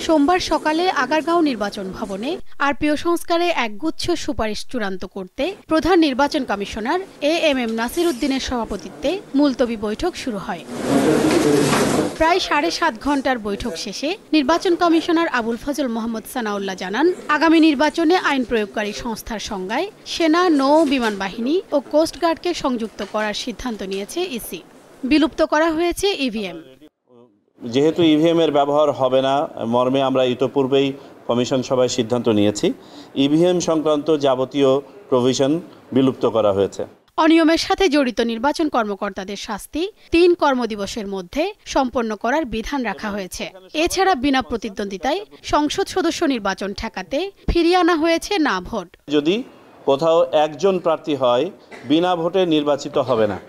সোমবার সকালে আগারগাঁও নির্বাচন ভবনে আরপিও সংস্কারে একগুচ্ছ সুপারিশ চূড়ান্ত করতে প্রধান নির্বাচন কমিশনার এএমএম নাসির উদ্দিনের সভাপতিত্বে মুলতবি বৈঠক শুরু হয়। প্রায় ৭.৫ ঘণ্টার বৈঠক শেষে নির্বাচন কমিশনার আবুল ফজল মোহাম্মদ সানাউল্লাহ জানান, আগামী নির্বাচনে আইন প্রয়োগকারী সংস্থার সংজ্ঞায় সেনা, নৌ বিমান বাহিনী ও কোস্টগার্ডকে সংযুক্ত করার সিদ্ধান্ত নিয়েছে ইসি। বিলুপ্ত করা হয়েছে ইভিএম। যেহেতু ইভিএম এর ব্যবহার হবে না মর্মে আমরা ইতোপূর্বেই কমিশন সভায় সিদ্ধান্ত নিয়েছি, ইভিএম সংক্রান্ত যাবতীয় প্রভিশন বিলুপ্ত করা হয়েছে। অনিয়মের সাথে জড়িত নির্বাচন কর্মকর্তাদের শাস্তি ৩ কর্মদিবসের মধ্যে সম্পন্ন করার বিধান রাখা হয়েছে। এছাড়া বিনা প্রতিদ্বন্দ্বিতায় সংসদ সদস্য নির্বাচন ঠেকাতে ফিরিয়ে আনা হয়েছে না ভোট। যদি কোথাও একজন প্রার্থী হয়, বিনা ভোটে নির্বাচিত হবে না।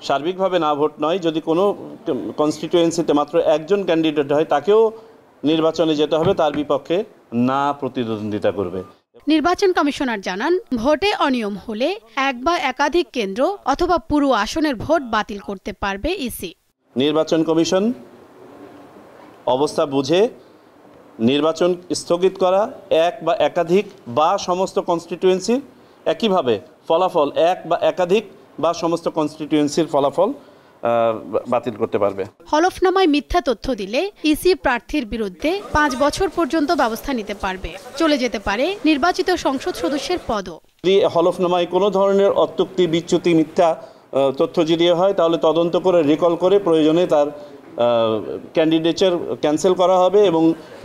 সার্বিকভাবে না ভোট নয়, যদি কোনো কনস্টিটিউয়েন্সিতে মাত্র একজন ক্যান্ডিডেট হয় তাকেও নির্বাচনে যেতে হবে, তার বিপক্ষে না প্রতিদ্বন্দ্বিতা করবে। নির্বাচন কমিশনার জানান, ভোটে অনিয়ম হলে এক বা একাধিক কেন্দ্র অথবা পুরো আসনের ভোট বাতিল করতে পারবে ইসি। নির্বাচন কমিশন অবস্থা বুঝে নির্বাচন স্থগিত করা, এক বা একাধিক বা সমস্ত কনস্টিটিউয়েন্সির একইভাবে ফলাফল, এক বা একাধিক বা সমস্ত কনস্টিটিউয়েন্সির ফলাফল বাতিল করতে পারবে। হলফনামায় মিথ্যা তথ্য দিলে ইসি প্রার্থীর বিরুদ্ধে 5 বছর পর্যন্ত ব্যবস্থা নিতে পারবে। চলে যেতে পারে নির্বাচিত সংসদ সদস্যের পদও। যদি হলফনামায় কোনো ধরনের অত্যুক্তি, বিচ্যুতি, মিথ্যা তথ্য যদি হয়, তাহলে তদন্ত করে রিকল করে প্রয়োজনে তার ক্যান্ডিডেচার ক্যান্সেল করা হবে এবং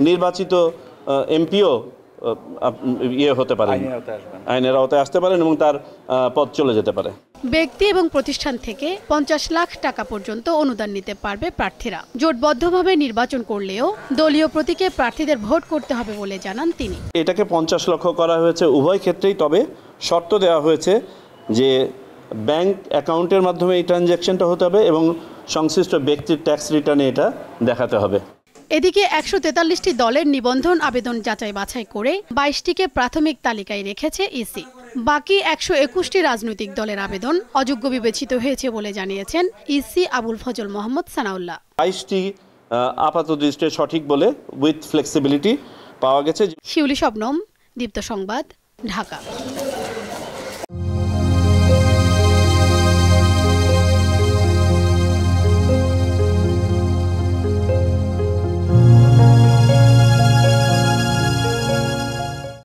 নির্বাচিত এমপিও হতে পারেন, আইনের আওতায় আসতে পারেন এবং তার পদ চলে যেতে পারে। ব্যক্তি এবং প্রতিষ্ঠান থেকে 50 লাখ টাকা পর্যন্ত অনুদান নিতে পারবে প্রার্থীরা। জোটবদ্ধভাবে নির্বাচন করলেও দলীয় প্রতীকে প্রার্থীদের ভোট করতে হবে বলে জানান তিনি। এটাকে 50 লক্ষ করা হয়েছে উভয় ক্ষেত্রেই, তবে শর্ত দেওয়া হয়েছে যে ব্যাংক অ্যাকাউন্টের মাধ্যমে এই ট্রানজ্যাকশনটা হতে হবে এবং সংশ্লিষ্ট ব্যক্তির ট্যাক্স রিটার্নে এটা দেখাতে হবে। এদিকে 143টি দলের নিবন্ধন আবেদন যাচাই বাছাই করে 22টিকে প্রাথমিক তালিকায় রেখেছে ইসি। বাকি 121টি রাজনৈতিক দলের আবেদন অযোগ্য বিবেচিত হয়েছে বলে জানিয়েছেন ইসি আবুল ফজল মোহাম্মদ সানাউল্লাহ। 22টি আপাত দৃষ্টিতে সঠিক বলে উইথ ফ্লেক্সিবিলিটি পাওয়া গেছে। শিউলি শবনম, দীপ্ত সংবাদ, ঢাকা।